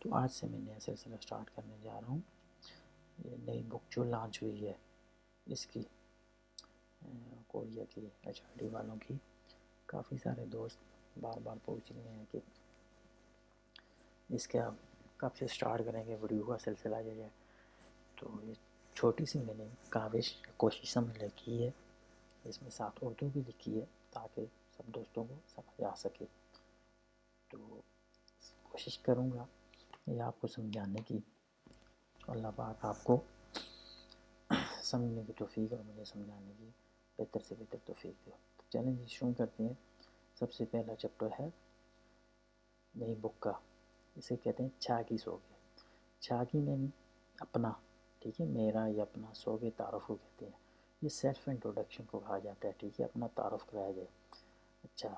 تو آج سے میں نیا سلسلہ سٹارٹ کرنے جا رہا ہوں. یہ نئی بک جو لانچ ہوئی ہے اس کی کوریا کی HRD والوں کی. کافی سارے دوست بار بار پوچھ رہے ہیں کہ اس کا کب سے سٹارٹ کریں گے ویڈیو کا سلسلہ جو ہے. تو یہ چھوٹی سی میں نے کوشش میں کی ہے. اس میں ساتھ اردو بھی لکھی ہے تاکہ سب دوستوں کو سمجھ آ سکے. تو کوشش کروں گا یہ آپ کو سمجھانے کی. اللہ پاک آپ کو سمجھنے کی توفیق اور مجھے سمجھانے کی بہتر سے بہتر توفیق دو. تو چلیں جی شروع کرتے ہیں. سب سے پہلا چیپٹر ہے نئی بک کا. اسے کہتے ہیں چھاگی سوگے. چھاگی میں اپنا، ٹھیک ہے، میرا یا اپنا. سوگے تعارف کو کہتے ہیں. یہ سیلف انٹروڈکشن کو کہا جاتا ہے، ٹھیک ہے، اپنا تعارف کرایا جائے. اچھا،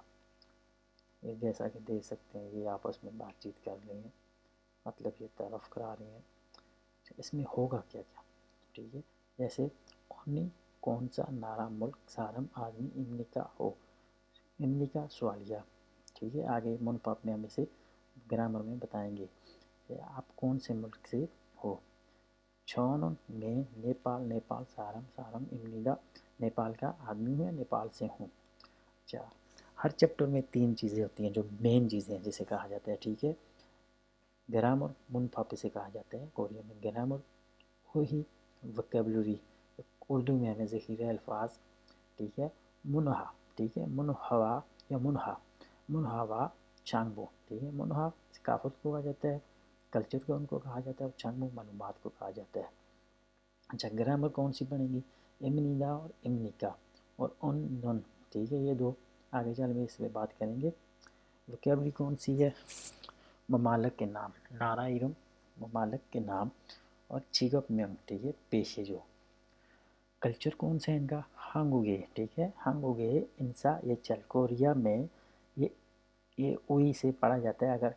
یہ جیسا کہ دیکھ سکتے ہیں یہ آپس میں بات چیت کر رہے ہیں، مطلب یہ تعارف کرا رہے ہیں. اس میں ہوگا کیا کیا، ٹھیک ہے. جیسے اونی کون سا نارا ملک سارم آدمی امنی کا ہو. امنی کا سوالیہ، ٹھیک ہے. آگے منپاپ میں ہم اسے گرامر میں بتائیں گے کہ آپ کون سے ملک سے ہو. چھون میں نیپال. نیپال سارم. سارم امنیدا نیپال کا آدمی ہوں یا نیپال سے ہوں. اچھا، ہر چیپٹر میں 3 چیزیں ہوتی ہیں جو مین چیزیں ہیں جسے کہا جاتا ہے، ٹھیک ہے. گرامر منپاپ سے کہا جاتا ہے کوریا میں. گرامر وہی وکیبلری، اردو میں ہمیں ذخیرہ الفاظ، ٹھیک ہے. منہا، ٹھیک ہے. منہوا یا منہا. منہوا چانگبو، ٹھیک ہے. منہا ثقافت کو کہا جاتا ہے، کلچر کو ان کو کہا جاتا ہے، اور چانگبو معلومات کو کہا جاتا ہے. اچھا، گرامر کون سی بنے گی؟ امنیدا اور امنیکا اور ان نن، ٹھیک ہے. یہ دو آگے چل میں اس پہ بات کریں گے. وکیبلری کون سی ہے؟ ممالک کے نام، نارا ایرم ممالک کے نام، اور چیگپ میانگ، ٹھیک ہے، پیشے جو. کلچر کون سا ہے ان کا؟ ہانگوگے، ٹھیک ہے. ہانگوگے انسا یہ چل کوریا میں یہ اوئی سے پڑھا جاتا ہے اگر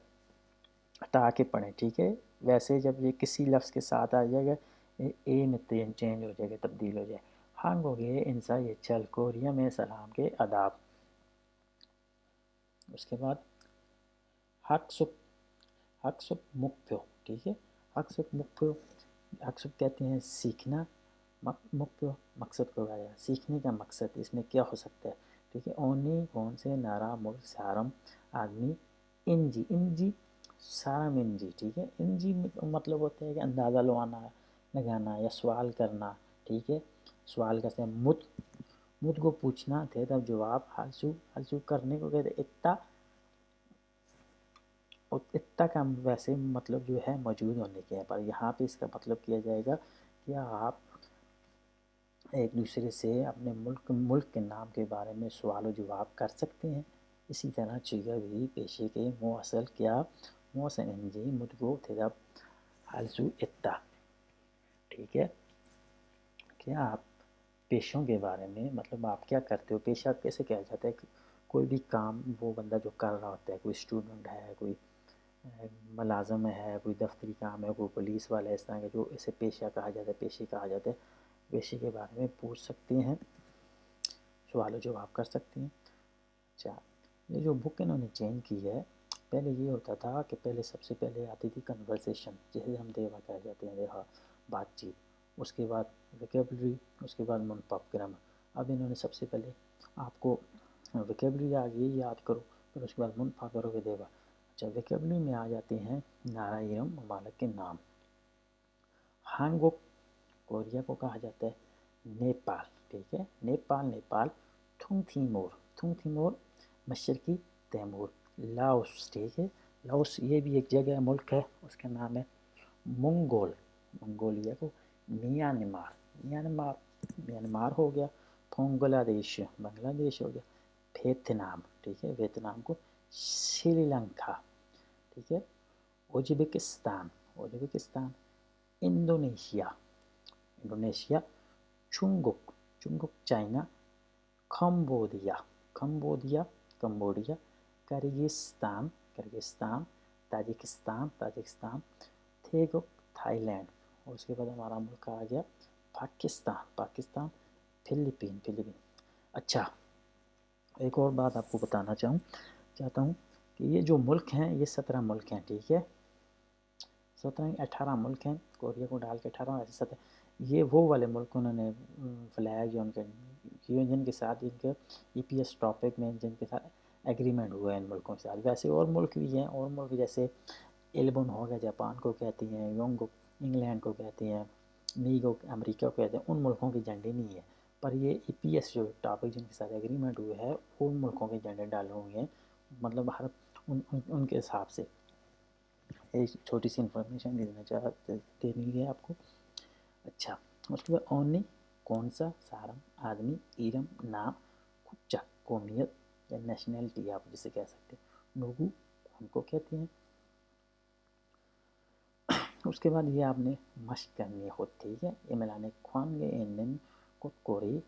ہٹا کے پڑھیں، ٹھیک ہے. ویسے جب یہ کسی لفظ کے ساتھ آ جائے گا اے میں چینج ہو جائے گا، تبدیل ہو جائے. ہانگوگے انسا یہ چل کوریا میں سلام کے آداب. اس کے بعد حقسپ مکپیو، ٹھیک ہے. حقسپ مکپیو، حقسپ کہتے ہیں سیکھنا. مکپیو مقصد کو کہا، سیکھنے کا مقصد اس میں کیا ہو سکتا ہے، ٹھیک ہے. اونی کون سے نارا ملک سارم آدمی انجی. انجی سارم انجی، ٹھیک ہے. انجی مطلب ہوتا ہے کہ اندازہ لگانا یا سوال کرنا، ٹھیک ہے. سوال کرتے ہیں. مجھ کو پوچھنا تھے تب جواب حلسو کرنے کو کہتے ہیں اتا. اور اتا کا ویسے مطلب جو ہے موجود ہونے کے ہے، پر یہاں پہ اس کا مطلب کیا جائے گا کہ آپ ایک دوسرے سے اپنے ملک کے نام کے بارے میں سوال و جواب کر سکتے ہیں. اسی طرح چیگا بھی پیشے کے مواصل کیا موسن انجی مدگو تھےب حلسو اتا، ٹھیک ہے. کیا آپ پیشوں کے بارے میں، مطلب آپ کیا کرتے ہو، پیشہ کیسے کہا جاتا ہے؟ کوئی بھی کام وہ بندہ جو کر رہا ہوتا ہے، کوئی اسٹوڈنٹ ہے، کوئی ملازم ہے، کوئی دفتری کام ہے، کوئی پولیس والا ہے، اس طرح کے جو اسے پیشہ کہا جاتا ہے، پیشے کہا جاتا ہے. پیشے کے بارے میں پوچھ سکتے ہیں، سوال و جواب کر سکتے ہیں. اچھا، یہ جو بک انہوں نے چینج کی ہے، پہلے یہ ہوتا تھا کہ پہلے سب سے پہلے آتی تھی کنورسیشن، جسے ہم دیوا کہہ جاتے ہیں، دیوا بات چیت. اس کے بعد ویکیبلری، اس کے بعد منپاپ گرامر. اب انہوں نے سب سے پہلے آپ کو ویکیبلری آ گئی یاد کرو، پھر اس کے بعد منپاپ کرو گے دیوا. اچھا، ویکیبلری میں آ جاتے ہیں نارا ایرم ممالک کے نام. ہانگوک کوریا کو کہا جاتا ہے نیپال، ٹھیک ہے. نیپال نیپال. تھونگ تھیمور. تھونگ تھیمور مشرقی تیمور. لاؤس، ٹھیک ہے. لاؤس یہ بھی ایک جگہ ملک ہے، اس کا نام ہے منگول. منگولیا کو. میانمار. میانمار ہو گیا. بنگلہ دیش، بنگلہ دیش ہو گیا. ویتنام، ٹھیک ہے. ویتنام کو. سری لنکا، ٹھیک ہے. ازبکستان. ازبکستان. انڈونیشیا. انڈونیشیا. چنگک. چنگک China. Cambodia. Cambodia. Cambodia. Kyrgyzstan. Kyrgyzstan. Tajikistan. Tajikistan. تھیگک تھائی لینڈ. اور اس کے بعد ہمارا ملک آ گیا پاکستان. پاکستان. فلپین. فلپین. اچھا، ایک اور بات آپ کو بتانا چاہتا ہوں کہ یہ جو ملک ہیں یہ 17 ملک ہیں، ٹھیک ہے. 18 मुल्क हैं, कोरिया को डाल के 18 ऐसे 17, ये वो वाले मुल्क उन्होंने फ्लैग या उनके जिनके साथ इनके EPS टॉपिक में जिनके साथ एग्रीमेंट हुआ है इन मुल्कों के साथ। वैसे और मुल्क भी हैं, और मुल्क जैसे एल्बन हो गया जापान को कहती हैं, योंगो इंग्लैंड को कहती हैं, मीगो अमेरिका को कहते हैं, उन मुल्कों के झंडे नहीं है। पर ये EPS जो टॉपिक जिनके साथ एग्रीमेंट हुआ है उन मुल्कों के झंडे डाले हुए हैं, मतलब हर उनके हिसाब से। एक छोटी सी इन्फॉर्मेशन देनी है आपको। अच्छा, उसके बाद ओनी कौन सा, सारम आदमी, ईरम नाम, कुच्चा कौमियत या नेशनैलिटी आप जिसे कह सकते हैं, नोगू कौन को कहते हैं। उसके बाद ये आपने मश्क करनी है खुद, ठीक है। ये मिलाने ख्वान इन को कोरी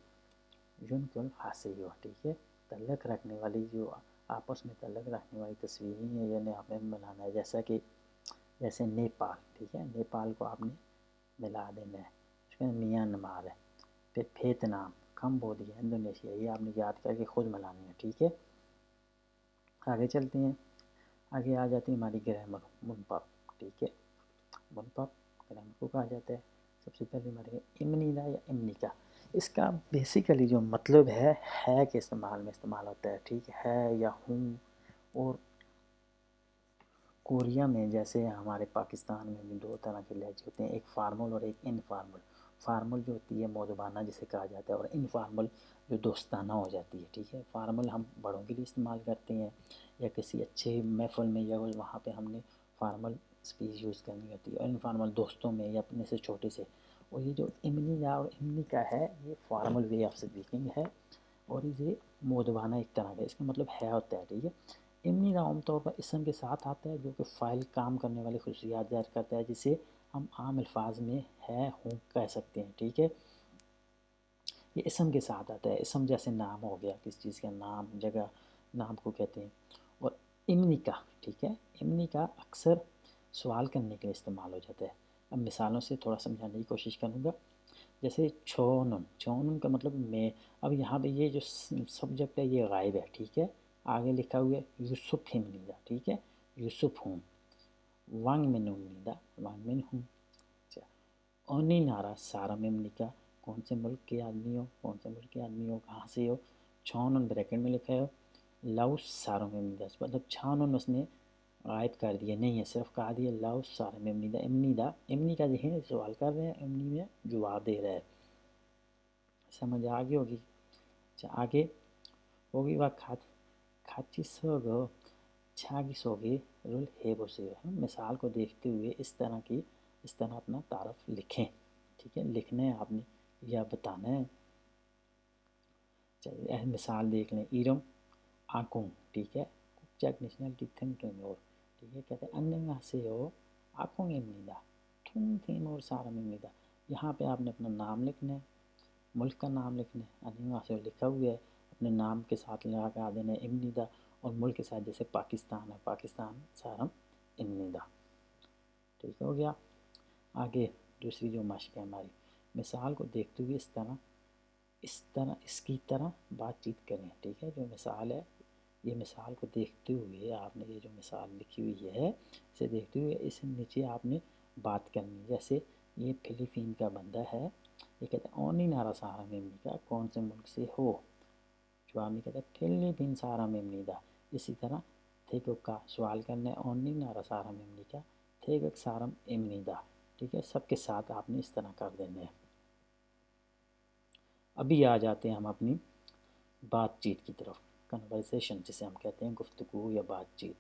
युनकुल हासिल हो, ठीक है। तल्लक रखने वाली जो आपस में तल्लक रखने वाली तस्वीरें हैं यानी आपने मिलाना है, जैसे नेपाल, ठीक है, नेपाल को आपने मिला देना है। उसके बाद म्यांमार है, फिर वियतनाम, कंबोडिया, इंडोनेशिया, ये आपने याद करके खुद मिलानी है, ठीक है। आगे चलते हैं, आगे आ जाती है हमारी ग्रामर, मुनपप, ठीक है। मुनपप ग्रामर को कहा जाता है। सबसे पहले हमारे इमनीदा या इमनिका, इसका बेसिकली जो मतलब है के इस्तेमाल में इस्तेमाल होता है, ठीक है, या हूँ। और कोरिया में जैसे हमारे पाकिस्तान में भी दो तरह के लहजे होते हैं, एक फार्मल और एक इनफार्मल। फार्मल जो होती है मौजबाना जिसे कहा जाता है, और इनफार्मल जो दोस्ताना हो जाती है, ठीक है। फार्मल हम बड़ों के लिए इस्तेमाल करते हैं या किसी अच्छे महफिल में या वहाँ पे हमने फार्मल स्पीच यूज़ करनी होती है, और इनफार्मल दोस्तों में या अपने से छोटे से। और ये जो इमनी और इमनी का है, ये फार्मल वे ऑफ स्पीकिंग है, और ये मौजबाना एक तरह का, इसका मतलब है होता है, ठीक है। इमनी का आमतौर पर इसम के साथ आता है, जो कि फ़ाइल काम करने वाली खसूसियात ज़ाहिर करता है, जिसे हम आम अल्फाज में है हूँ कह सकते हैं, ठीक है। ये इसम के साथ आता है, इसम जैसे नाम हो गया, किसी चीज़ का नाम, जगह, नाम को कहते हैं। और इमनी का, ठीक है, इमनी का अक्सर सवाल करने के लिए इस्तेमाल हो जाता है। अब मिसालों से थोड़ा समझाने की कोशिश करूँगा। जैसे छोनुन, छोनुन का मतलब मैं। अब यहाँ पे ये जो सब्जेक्ट है ये गायब है, ठीक है। आगे लिखा हुआ है यूसुफ हिमनीदा, ठीक है, यूसुफ हूँ। वांग में नुनीदा, वांग में हूँ। अच्छा, ओनी नारा सारा मेमनिका, कौन से मुल्क के आदमी हो, कौन से मुल्क के आदमी हो, कहाँ से हो। छोनुन ब्रैकेट में लिखा है लाउस सारो मेमनिदा, मतलब छानुन उसने गायब कर दिया नहीं है, सिर्फ कहा दिया लाउस सारा मेमनिदा। इमनीदा, इमनी का जो है सवाल कर रहे हैं, इमनी में जवाब दे रहा है। समझ आ गई होगी। अच्छा, आगे होगी वह खाची सोगो छागी सोगे रुल है बोसे। हम मिसाल को देखते हुए इस तरह अपना तारफ़ लिखें, ठीक है। लिखना है आपने या बताना है। चलिए मिसाल देख लें। ईरम आकुंग, ठीक है, कुचाक नेशनल टिथन टेमोर, ठीक है। कहते हैं अन्य से हो आकुंग इमनीदा थुम टेमोर सारा इमनीदा। यहाँ पे आपने अपना नाम लिखना है, मुल्क का नाम लिखना है, अन्य से लिखा हुआ है, अपने नाम के साथ लगा देना है इमनीदा, और मुल्क के साथ जैसे पाकिस्तान है, पाकिस्तान सारम इमनीदा, ठीक हो गया। आगे दूसरी जो मश्क है हमारी, मिसाल को देखते हुए इसकी तरह बातचीत करें, ठीक है। जो मिसाल है, ये मिसाल को देखते हुए आपने ये जो मिसाल लिखी हुई है इसे देखते हुए इस नीचे आपने बात करनी। जैसे ये फिलीपीन का बंदा है, ये कहता है ओनी नारा सहारा मेमनी का, कौन से मुल्क से हो। जवाब में कहता है फिलीपीन सहारा मेमनी दा। इसी तरह थे का सवाल करना है ओनी नारा सहारा मेमनी का, थे सारम इमनी दा, ठीक है। सबके साथ आपने इस तरह कर देना है। अभी आ जाते हैं हम अपनी बातचीत की तरफ, कन्वर्सेशन जिसे हम कहते हैं, गुफ्तगू या बातचीत।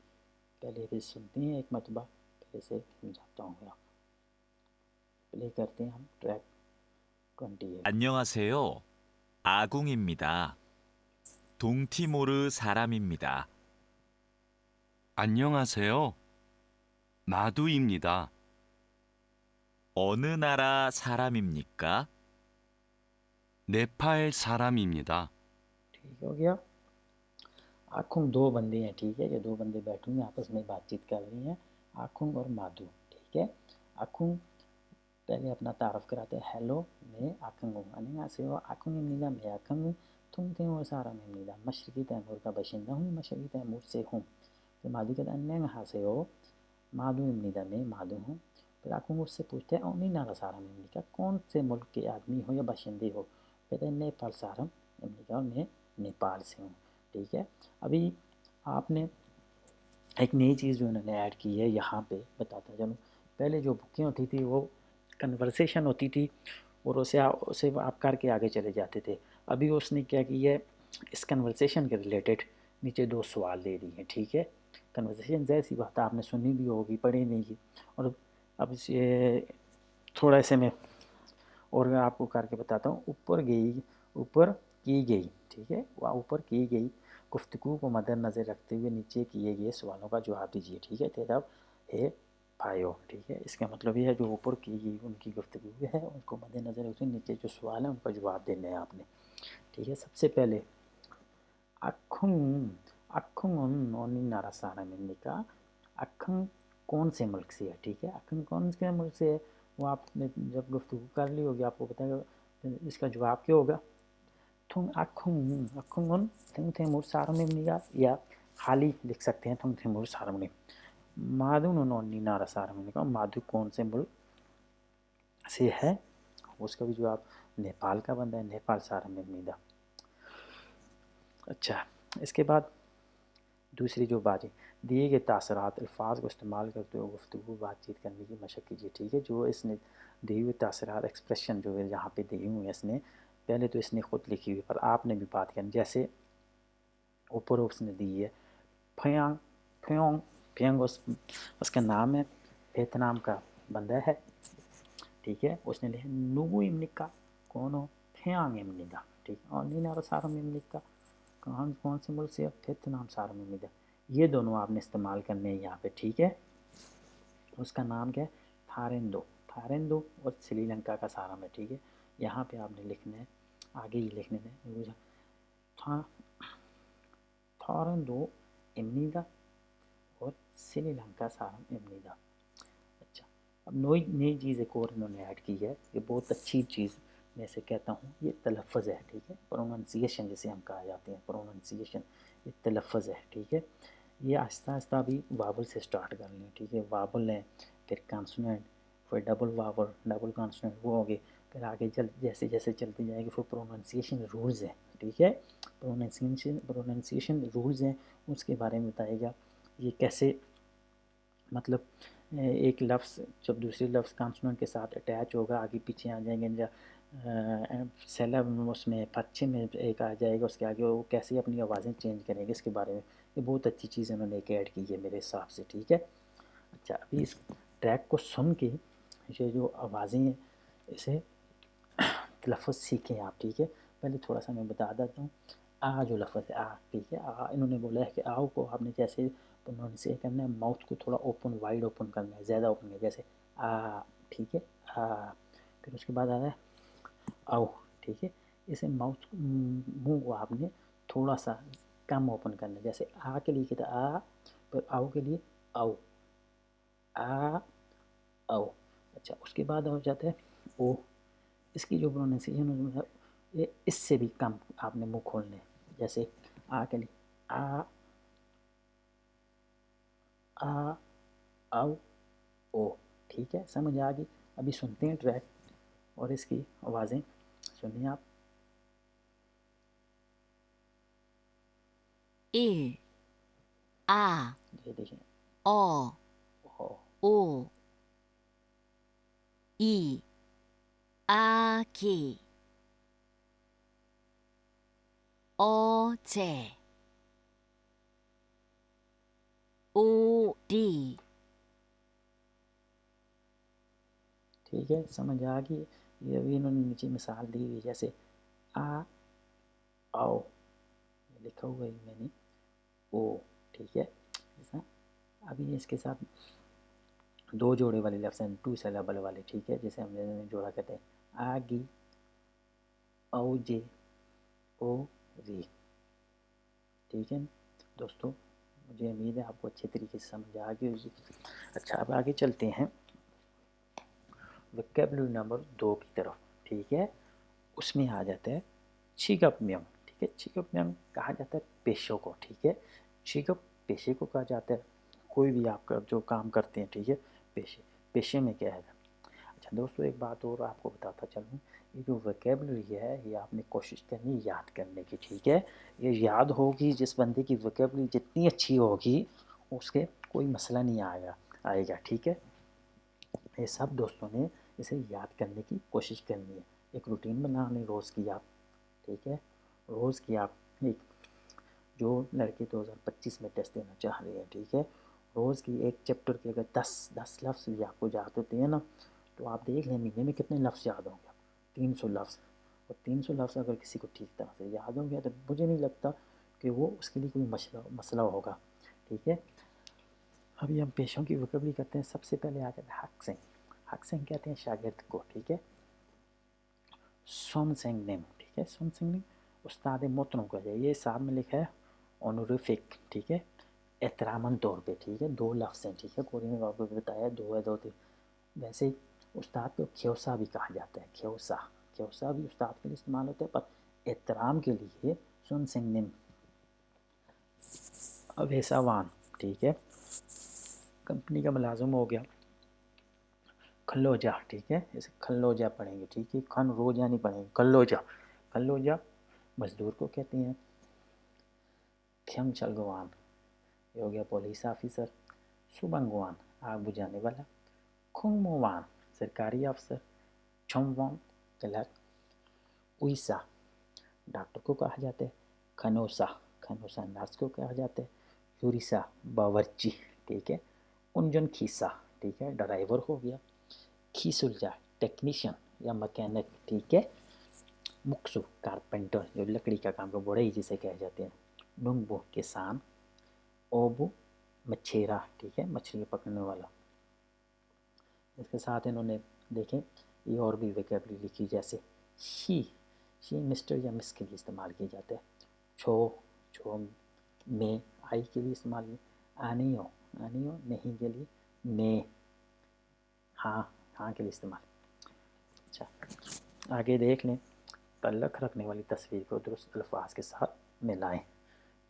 पहले इसे सुनते हैं एक मरतबा, फिर इसे समझाता हूँ। प्ले करते हैं हम ट्रैक 28। 안녕하세요. 아궁입니다. 동티모르 사람입니다. 안녕하세요. 마두입니다. 어느 나라 사람입니까? 네팔 사람입니다. ठीक हो गया। आखुंग दो बंदे हैं, ठीक है, ये दो बंदे बैठे हुए आपस में बातचीत कर रही हैं, आखुंग और माधु, ठीक है। आखुंग पहले अपना तारफ़ कराते हैं, हेलो मैं आखुंग हूँ, अन्य से हो आखुंग इमनीदा, मैं आखुंग हूँ, तुम थे वो सारा इमनीदा, मशरक़ी तैमूर का बशिंदा हूँ, मशरक़ी तैमूर से हूँ। तो माधु कहता है अन्य से हो माधुमिदा में माधु हूँ। फिर आखुंग उससे पूछते हैं ओनी नारा सारम इमनिका, कौन से मुल्क के आदमी हो या बाशिंदे हो? कहते हैं नेपाल सारम इमनिका, और मैं नेपाल से हूँ। ठीक है, अभी आपने एक नई चीज़ जो इन्होंने ऐड की है यहाँ पे बताता चलूँ। पहले जो बुकें होती थी वो कन्वर्सेशन होती थी और उसे आप करके आगे चले जाते थे। अभी उसने क्या किया है, इस कन्वर्सेशन के रिलेटेड नीचे 2 सवाल दे दिए हैं। ठीक है, कन्वर्सेशन जैसी बात आपने सुनी भी होगी, पढ़ी नहीं की। और अब ये थोड़ा ऐसे में और आपको करके बताता हूँ। ऊपर की गई, ठीक है, वह ऊपर की गई गुफ्तगू को मद्देनज़र रखते हुए नीचे किए गए सवालों का जवाब दीजिए। ठीक है, तेजाब है फायो। ठीक है, इसका मतलब ये है जो ऊपर की गई उनकी गुफ्तगू है उनको मद्देनज़र रखते हुए नीचे जो सवाल है उनका जवाब देना है आपने। ठीक है, सबसे पहले अखुंग अखुंग ओनी नारा सारा मिलने का अखंग कौन से मुल्क से है? ठीक है, अखंग कौन से मुल्क से है वो आपने जब गुफ्तगू कर ली होगी आपको बताएगा इसका जवाब क्या होगा। थुंग अखुंग अखुंगन थंग थेमुर सारमिमनिगा, या खाली लिख सकते हैं थंग थेमुर सारमिम। माधु नोनी नारा सारमिमनिगा, माधु कौन से मुल्क से है? उसका भी जवाब नेपाल का बनता है, नेपाल सारमिमनिगा। अच्छा, इसके बाद दूसरी जो बात है, दिए गए तासरात अल्फाज को इस्तेमाल करते हुए गुफ्तगू बातचीत करने की मशक कीजिए। ठीक है, जो इसने दिए हुए तासरात एक्सप्रेशन जो है यहाँ पे दिए हुए हैं इसने, पहले तो इसने ख़ुद लिखी हुई पर आपने भी बात करनी। जैसे ऊपर उसने दी है फयांग फयोंग फयांग, उसका नाम है, वियतनाम का बंदा है। ठीक है, उसने लिखा नुबू इमनिका, कौन हो? फयांग इमनिका। ठीक है, और नीना सारम इमनिका, कौन से मुल्क से? वियतनाम सारम इमनिका। ये दोनों आपने इस्तेमाल करने हैं यहाँ पे। ठीक है, उसका नाम क्या है? थारेंदो। थारेंदो और श्रीलंका का सारम है। ठीक है, यहाँ पे आपने लिखना है, आगे ही लिखने में था थारेंदो इमनिका और श्रीलंका सारम इमनिका। अच्छा, अब नई चीज़ एक और इन्होंने ऐड की है, ये बहुत अच्छी चीज़ मैं से कहता हूँ, ये तलफ़्फ़ुज़ है। ठीक है, प्रोनंसिएशन जिसे हम कहा जाते हैं, प्रोनंसिएशन, ये तलफ़्फ़ुज़ है। ठीक है, ये आहिस्ता आहिस्ता अभी वावल से स्टार्ट कर लें। ठीक है, वावल है, फिर कॉन्सोनेंट, फिर डबल वावल, डबल कॉन्सोनेंट, वो हो गए, फिर आगे जैसे जैसे चलती जाएगी। फिर प्रोनंसिएशन रूल्स हैं। ठीक है, प्रोनंसिएशन रूल्स हैं, उसके बारे में बताएगा ये कैसे, मतलब एक लफ्ज़ जब दूसरे लफ्ज़ कॉन्सोनेंट के साथ अटैच होगा, आगे पीछे आ जाएंगे, या सेलब उसमें पश्चिम में एक आ जाएगा उसके आगे, वो कैसे अपनी आवाज़ें चेंज करेंगे इसके बारे में ये बहुत अच्छी चीज़ इन्होंने एक ऐड की है मेरे हिसाब से। ठीक है, अच्छा, अभी इस ट्रैक को सुन के ये जो आवाज़ें हैं इसे लफ्ज़ सीखें आप। ठीक है, पहले थोड़ा सा मैं बता देता हूँ। आ जो लफ्ज़ है आ, ठीक है, आ इन्होंने बोला है कि आओ को आपने जैसे प्रोनाउंसिएशन करना है, माउथ को थोड़ा ओपन, वाइड ओपन करना है, ज़्यादा ओपन है, जैसे आ। ठीक है, आ। फिर उसके बाद आता है आओ। ठीक है, इसे माउथ मुंह को आपने थोड़ा सा कम ओपन करना है, जैसे आ के लिए कहता आ, फिर आओ के लिए आओ, आ आओ। अच्छा, उसके बाद हो जाता है ओ। इसकी जो प्रोनाउंसिएशन है ये इससे भी कम आपने मुंह खोलने, जैसे आ के लिए आ, आ, आओ, ओ। ठीक है, समझ आ गई। अभी सुनते हैं ट्रैक और इसकी आवाज़ें सुनिए आप। 1, 아, ये देखिए, 어, ओ, 오, 이, 아기, 어제, 오리, ठीक है, समझ आ गई। ये अभी इन्होंने नीचे मिसाल दी हुई, जैसे आ आओ, ये लिखा हुआ है मैंने, ओ। ठीक है, ऐसा। अभी इसके साथ दो जोड़े वाले लफ्ज़ हैं, टू सिलेबल वाले। ठीक है, जैसे हमने जोड़ा कहते हैं आगी, औ जे, ओ री। ठीक है दोस्तों, मुझे उम्मीद है आपको अच्छे तरीके से समझ आ गई होगी। अच्छा, अब आगे चलते हैं वोकैबुलरी नंबर 2 की तरफ। ठीक है, उसमें आ जाता है छिगपम्यंग। ठीक है, छिगपम्यंग कहा जाता है पेशों को। ठीक है, छिगप पेशे को कहा जाता है, کوئی بھی آپ کا جو کام کرتے ہیں، ٹھیک ہے، پیشے میں کیا ہے. اچھا دوستو، ایک بات اور آپ کو بتاتا چلوں، یہ جو ویکیبلری ہے یہ آپ نے کوشش کرنی یاد کرنے کی، ٹھیک ہے. یہ یاد ہوگی، جس بندے کی ویکیبلری جتنی اچھی ہوگی اس کے کوئی مسئلہ نہیں آئے گا، ٹھیک ہے. یہ سب دوستوں نے اسے یاد کرنے کی کوشش کرنی ہے. ایک روٹین بنانے روز کی آپ، ٹھیک ہے، روز کی آپ ایک، جو لڑکے 2025 میں ٹیسٹ دینا چاہ رہے ہیں، ٹھیک ہے، روز کی ایک چیپٹر کے اگر 10 لفظ بھی آپ کو یاد ہوتے ہیں نا، تو آپ دیکھ لیں مہینے میں کتنے لفظ یاد ہوں گے. 300 لفظ. اور 300 لفظ اگر کسی کو ٹھیک طرح سے یاد ہوں گے تو مجھے نہیں لگتا کہ وہ اس کے لیے کوئی مسئلہ ہوگا، ٹھیک ہے. ابھی ہم پیشوں کی ویکیبلری کرتے ہیں. سب سے پہلے آ جاتا ہے حق سنگ. حق سنگ کہتے ہیں شاگرد کو، ٹھیک ہے. سون سنگ نیم، ٹھیک ہے، سون سنگ نیم استاد محترم کو ہے. یہ ساتھ میں لکھا ہے آنوریفک، ٹھیک ہے، احتراماً طور پہ، ٹھیک ہے. 2 لفظ ہیں، ٹھیک ہے. کورین میں آپ کو بتایا 2 ہے، 2 تھے. ویسے ہی استاد کو کھیوسا بھی کہا جاتا ہے. کھیوسا بھی استاد کے لیے استعمال ہوتا ہے، پر احترام کے لیے سون سنگ نیم. اویساوان، ٹھیک ہے، کمپنی کا ملازم ہو گیا. کھلوجا، ٹھیک ہے، اسے کھلوجا پڑھیں گے، ٹھیک ہے، کھن روجا نہیں پڑھیں گے، کھلوجا مزدور کو کہتے ہیں. کھیم چلگوان یہ ہو گیا پولیس آفیسر. سبنگوان آگ بجھانے والا. کھنگموان سرکاری افسر. چھموان کلرک. اویسا ڈاکٹر کو کہا جاتا ہے. کھنوسا نرس کو کہا جاتا ہے. یوریسا باورچی، ٹھیک ہے. انجن کھیسا، ٹھیک ہے، ڈرائیور ہو گیا. کھیسلجا ٹیکنیشین یا مکینک، ٹھیک ہے. مکسو کارپینٹر جو لکڑی کا کام کو بڑھئی جسے کہہ جاتے ہیں. ننگبو کسان. اوبو مچھیرا، ٹھیک ہے، مچھلی پکڑنے والا. اس کے ساتھ انہوں نے دیکھیں یہ اور بھی ویکیبلری لکھی، جیسے شی مسٹر یا مس کے لیے استعمال کی جاتا ہے. چھو میں آئی کے لیے استعمال کی. آنیو نہیں کے لیے. میں ہاں کے لیے استعمال. اچھا آگے دیکھ لیں. تعلق رکھنے والی تصویر کو درست الفاظ کے ساتھ ملائیں،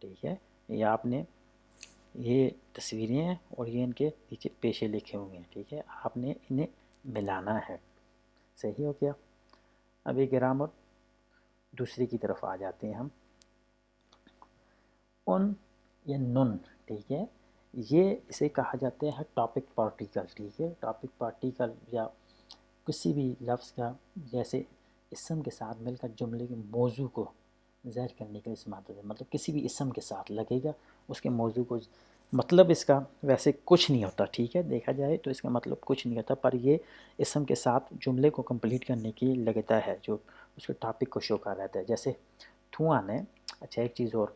ٹھیک ہے. یہ آپ نے، یہ تصویریں ہیں اور یہ ان کے پیچھے پیشے لکھے ہوئے ہیں، ٹھیک ہے. آپ نے انہیں ملانا ہے. صحیح ہو گیا. ابھی گرامر دوسری کی طرف آ جاتے ہیں ہم. ان یا نن، ٹھیک ہے، یہ اسے کہا جاتا ہے ٹاپک پارٹیکل، ٹھیک ہے. ٹاپک پارٹیکل یا کسی بھی لفظ کا جیسے اسم کے ساتھ مل کر جملے کے موضوع کو ظاہر کرنے کے لیے استعمال ہوتا ہے. مطلب کسی بھی اسم کے ساتھ لگے گا اس کے موضوع کو، مطلب اس کا ویسے کچھ نہیں ہوتا، ٹھیک ہے. دیکھا جائے تو اس کا مطلب کچھ نہیں ہوتا، پر یہ اسم کے ساتھ جملے کو کمپلیٹ کرنے کی لگتا ہے، جو اس کے ٹاپک کو شو کر رہتا ہے. جیسے تھوان ہے. اچھا ایک چیز اور،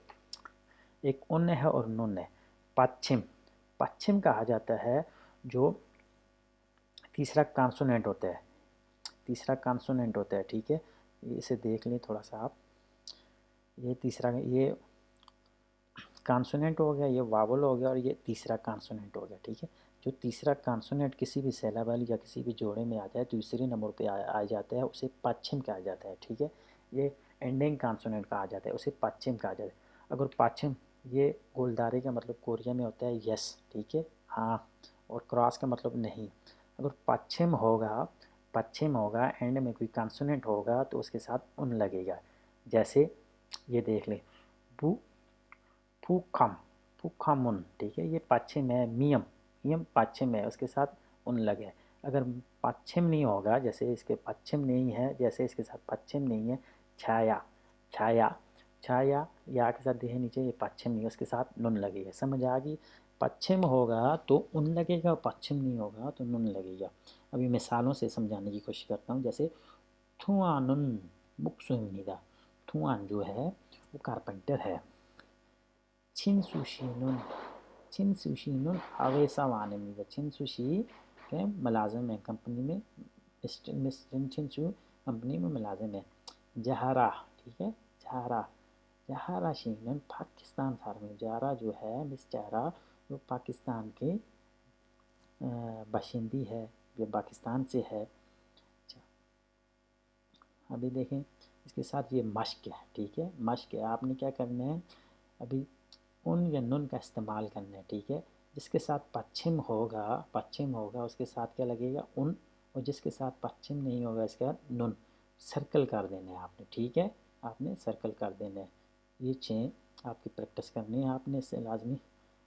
ایک ان ہے اور نن ہے. پچھم کہا جاتا ہے جو تیسرا کانسوننٹ ہوتا ہے، ٹھیک ہے. اسے دیکھ لیں تھوڑا سا آپ. یہ تیسرا، یہ کانسوننٹ ہو گیا، یہ واول ہو گیا، اور یہ تیسرا کانسوننٹ ہو گیا، ٹھیک ہے. جو تیسرا کانسوننٹ کسی بھی سیلابل یا کسی بھی جوڑے میں آ جائے تیسری نمبر پہ آ جاتا ہے، اسے پچھم کہا جاتا ہے، ٹھیک ہے. یہ اینڈنگ کانسوننٹ کہا جاتا ہے، اسے پچھم کہا جاتا ہے. اگر پچھم، یہ گولدارے کا مطلب کوریا میں ہوتا ہے یس، ٹھیک ہے، ہاں، اور کراس کا مطلب نہیں. اگر پچھم ہوگا اینڈ میں کوئی کانسوننٹ ہوگا تو اس کے ساتھ ان لگے گا. جیسے یہ دیکھ لیں پھوکھمن، ٹھیک ہے، یہ پچھم ہے. میم پچھم ہے، اس کے ساتھ ان لگے. اگر پچھم نہیں ہوگا، جیسے اس کے پچھم نہیں ہے، جیسے اس کے ساتھ پچھم نہیں ہے. چھایا یا کے ساتھ دیکھیں نیچے، یہ پچھم نہیں ہے، اس کے ساتھ نن لگے گا. سمجھ آ گئی. پچھم ہوگا تو ان لگے گا، پچھم نہیں ہوگا تو نن لگے گا. ابھی مثالوں سے سمجھانے کی کوشش کرتا ہوں. جیسے تھوانن بکسومیدا، تھوان جو ہے وہ کارپینٹر ہے. چھن سوشینن اویسا وانمیدا، چھن سوشی کے ملازم ہے کمپنی میں. چھن سو کمپنی میں ملازم ہے. جہارا، ٹھیک ہے، جہارا شینن پاکستان فارمی. جہارا جو ہے مس جہارا وہ پاکستان کے باشندی ہے، جو پاکستان سے ہے. اچھا ابھی دیکھیں اس کے ساتھ یہ مشق ہے، ٹھیک ہے. مشق ہے، آپ نے کیا کرنا ہے، ابھی ان یا نن کا استعمال کرنا ہے، ٹھیک ہے. जिस के साथ पश्चिम होगा उसके साथ क्या लगेगा उन, और जिसके साथ पश्चिम नहीं होगा इसके बाद नुन। सर्कल कर देना है आपने, ठीक है, आपने सर्कल कर देना है। ये 6 आपकी प्रैक्टिस करनी है आपने इससे लाजमी।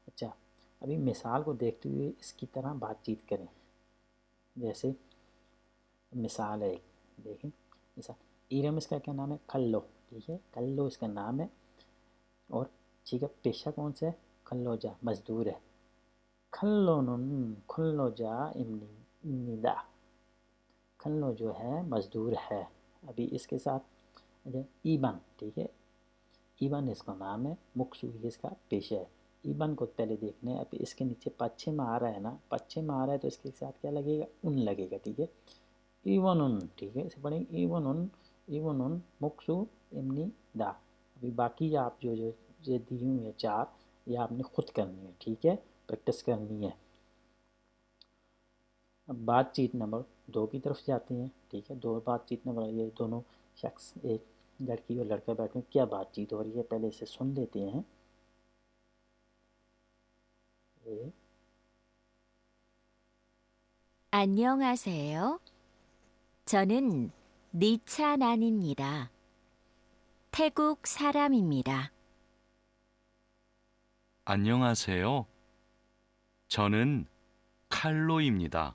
अच्छा, अभी मिसाल को देखते हुए इसकी तरह बातचीत करें। जैसे मिसाल है एक, देखें मिसाल, इरम इसका क्या नाम है, खल्लो, ठीक है, खल्लो इसका नाम है। और ठीक है, पेशा कौन सा है, खल्लोजा, मजदूर है। खल्लोनुन खल्लोजा इम्निदा, खल्लो जो है मजदूर है। अभी इसके साथ ईबन, ठीक है, ईबन इसका नाम है, मुक्सुई इसका पेशा है। ईबन को पहले देखना है। अभी इसके नीचे पश्चिम आ रहा है ना, पश्चिम आ रहा है तो इसके साथ क्या लगेगा, उन लगेगा, ठीक है, इवन उन, ठीक है, इसे पढ़ेंगे इवन उन मुक्सु इमनी दा। अभी बाकी आप जो जो ये दी हुई है 4, ये आपने खुद करनी है, ठीक है, प्रैक्टिस करनी है। अब बातचीत नंबर 2 की तरफ जाते हैं, ठीक है। दो बातचीत नंबर, ये दोनों शख्स, एक लड़की और लड़का बैठे, क्या बातचीत हो रही है पहले इसे सुन लेते हैं। ये 안녕하세요. 저는 니차난입니다. 태국 사람입니다. 안녕하세요. 저는 칼로입니다.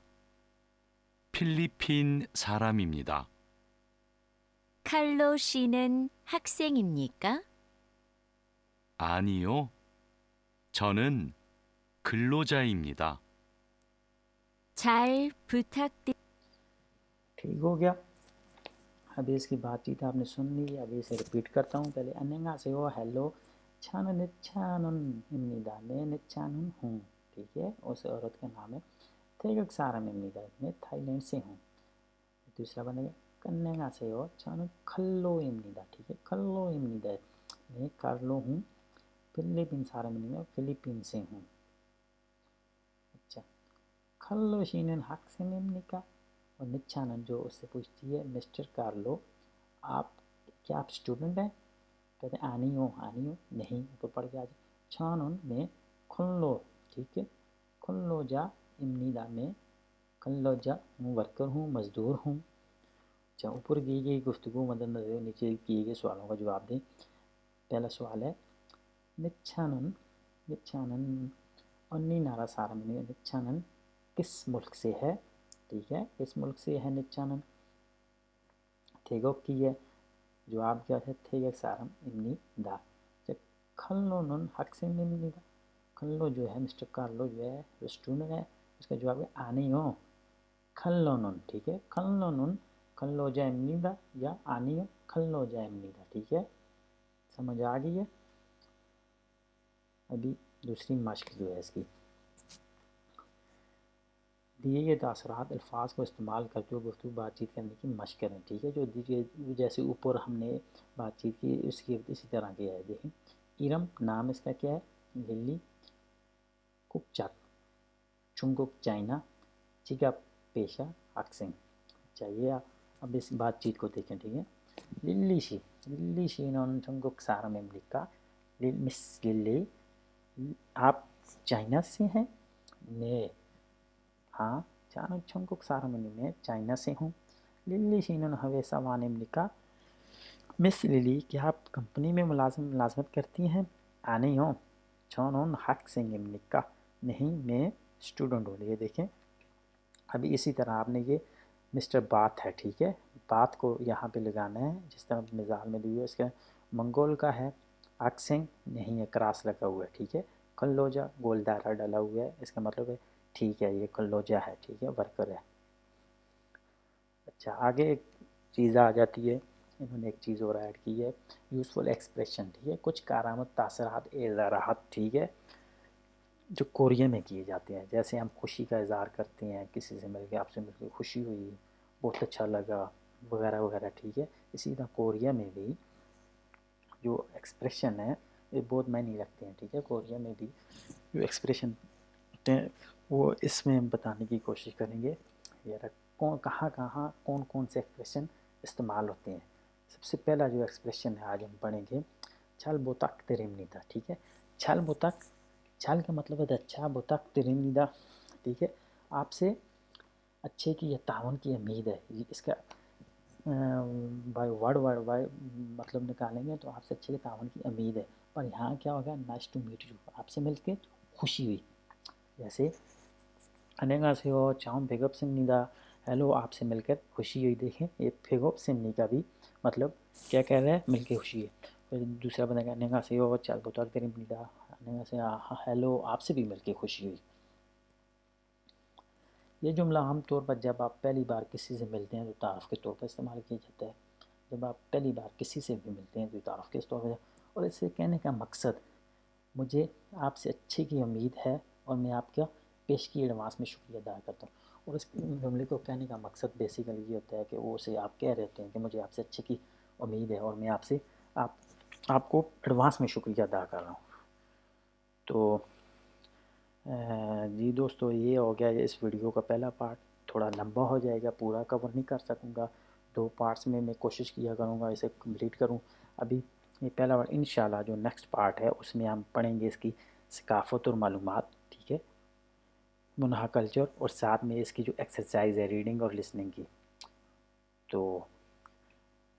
필리핀 사람입니다. 칼로 씨는 학생입니까? 아니요. 저는 근로자입니다. 잘 부탁드립니다. ठीक हो गया। अभी इसकी बातचीत आपने सुन ली, अभी इसे रिपीट करता हूँ। पहले अन्यंगा से हो, हेलो, छान निच्छानुन इमनिदा, मैं निच्छानुन हूँ, ठीक है, उस औरत का नाम है। तेगक सारम इमनिदा, मैं थाईलैंड से हूँ। दूसरा बनेगा कन्यंगा से हो, छानु खल्लो इमनिदा, ठीक है, खल्लो इमनिदा, मैं कार्लो हूँ। फिलीपीन सारम इमनिदा, फिलीपीन से हूँ। अच्छा, खल्लो शीनन हक से इमनिका, और निच्छानन जो उससे पूछती है, मिस्टर कार्लो आप, क्या आप स्टूडेंट हैं? कहते हैं आनी हो नहीं, ऊपर पढ़ के आज छानुन में खुल्लो, ठीक है, खुल्लो जा इमनीदा में खुल्लो जा हूँ, वर्कर हूँ, मज़दूर हूँ। अच्छा, ऊपर की गई गुफ्तगू मद्देनज़र नीचे किए गए सवालों का जवाब दें। पहला सवाल है निच्छानन अन्नी नारा सारा में निच्छानन किस मुल्क से है, ठीक है, इस मुल्क से है निच्छानन। थेगोक की है, जवाब क्या है, थेगक सारम इमनी दा। जब खल्लोनुन हक से इमनी दा, खल्लो जो है मिस्टर कार्लो जो है स्टूडेंट है, उसका जवाब है आनी हो, खल्लोनुन, ठीक है, खल्लोनुन खल्लो जा इमनी दा, या आनी हो खल्लो जा इमनी दा, ठीक है, समझ आ गई है। अभी दूसरी मश्क जो है इसकी, दिए गए तासरात अल्फाज को इस्तेमाल करते हुए गुफ्तगू बातचीत करने की मशक करें, ठीक है, जो दीजिए जैसे ऊपर हमने बातचीत की उसकी इसी तरह की है। देखें, इरम नाम इसका क्या है, लिली, कुकचक, चुंगुक चाइना, चिका पेशा अक्सिंग। चाहिए अब इस बातचीत को देखें, ठीक है। लिल्ली शी नॉन चुंगुक सारा मेमलिका, मिस लिल्ली आप चाइना से हैं? ने हाँ, चाणक छंकुक सारमनी में चाइना से हूँ। लिली शीनन हवे सवान निका, मिस लिली क्या आप कंपनी में मुलाजमत करती हैं? आनी हो छौन हक सिंह निका, नहीं मैं स्टूडेंट हूँ। ये देखें, अभी इसी तरह आपने ये मिस्टर बात है, ठीक है, बात को यहाँ पे लगाना है जिस तरह मिसाल में दी हुई है। इसका मंगोल का है, अक्सिंग नहीं है, क्रॉस लगा हुआ है, ठीक है, कल्लोजा गोल दायरा डाला हुआ है, इसका मतलब है ठीक है ये कल्लोजा है, ठीक है, वर्कर है। अच्छा, आगे एक चीज़ आ जाती है, इन्होंने एक चीज़ और ऐड की है, यूज़फुल एक्सप्रेशन, ठीक है, कुछ कारामद तासरात इज़ारात, ठीक है, जो कोरिया में किए जाते हैं। जैसे हम खुशी का इज़हार करते हैं, किसी से मिल के, आपसे मिलकर खुशी हुई, बहुत अच्छा लगा, वगैरह वगैरह, ठीक है, इसी तरह कोरिया में भी जो एक्सप्रेशन है ये बहुत मायने रखते हैं, ठीक है। कोरिया में भी जो एक्सप्रेशन हैं वो इसमें हम बताने की कोशिश करेंगे। यार कहाँ कौन कौन से एक्सप्रेशन इस्तेमाल होते हैं। सबसे पहला जो एक्सप्रेशन है आज हम पढ़ेंगे, छल बोतक तेरेमनी था, ठीक है। छल बोतक چال کا مطلب ہے اچھا بوتک ترمیدہ، ٹھیک ہے، آپ سے اچھے کی یا تعاون کی امید ہے. اس کا بائی ورڈ مطلب نکالیں گے تو آپ سے اچھے کے تعاون کی امید ہے. پر یہاں کیا ہوگا، نائس ٹو میٹ یو، آپ سے مل کے خوشی ہوئی. جیسے 안녕하세요 چاؤں بھیگپ سمنیدا، ہیلو آپ سے مل کر خوشی ہوئی. دیکھیں یہ بھیگپ سمنی کا بھی مطلب کیا کہہ رہا ہے، مل کے خوشی ہے. پھر دوسرا بندہ کہ 안녕하세요 چال بوتک ترمیدہ، 안녕하세요 ہیلو آپ سے بھی مل کے خوشی ہوئی. یہ جملہ عام طور پر جب آپ پہلی بار کسی سے ملتے ہیں تو تعارف کے طور پر استعمال کیا جاتا ہے. جب آپ پہلی بار کسی سے بھی ملتے ہیں تو تعارف کے طور پر، اور اس سے کہنے کا مقصد مجھے آپ سے اچھے کی امید ہے اور میں آپ کا پیش کی ایڈوانس میں شکریہ ادا کرتا ہوں. اور اس جملے کو کہنے کا مقصد بیسیکلی یہ ہوتا ہے کہ وہ اسے آپ کہہ رہے ہوتے ہیں کہ مجھے آپ سے اچھے کی امید ہے اور میں آپ کو ایڈوانس میں شکریہ ادا کر رہا ہوں. تو جی دوستو یہ ہو گیا اس ویڈیو کا پہلا پارٹ. تھوڑا لمبا ہو جائے گا، پورا کور نہیں کر سکوں گا. 2 پارٹس میں کوشش کیا کروں گا اسے کمپلیٹ کروں. ابھی یہ پہلا پارٹ، انشاءاللہ جو نیکسٹ پارٹ ہے اس میں ہم پڑھیں گے اس کی ثقافت اور معلومات، ٹھیک ہے، منہا کلچر، اور ساتھ میں اس کی جو ایکسرسائز ہے ریڈنگ اور لسننگ کی. تو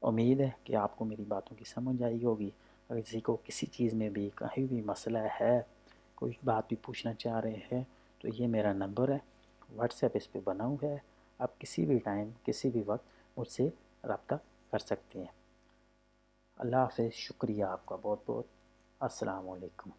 امید ہے کہ آپ کو میری باتوں کی سمجھ آئی ہوگی. اگر کسی کو کسی چیز میں بھی کہیں بھی مسئلہ ہے، کوئی بات بھی پوچھنا چاہ رہے ہیں، تو یہ میرا نمبر ہے، واٹس ایپ اس پہ بنا ہوا ہے. آپ کسی بھی ٹائم کسی بھی وقت مجھ سے رابطہ کر سکتے ہیں. اللہ حافظ، شکریہ آپ کا بہت بہت. السلام علیکم.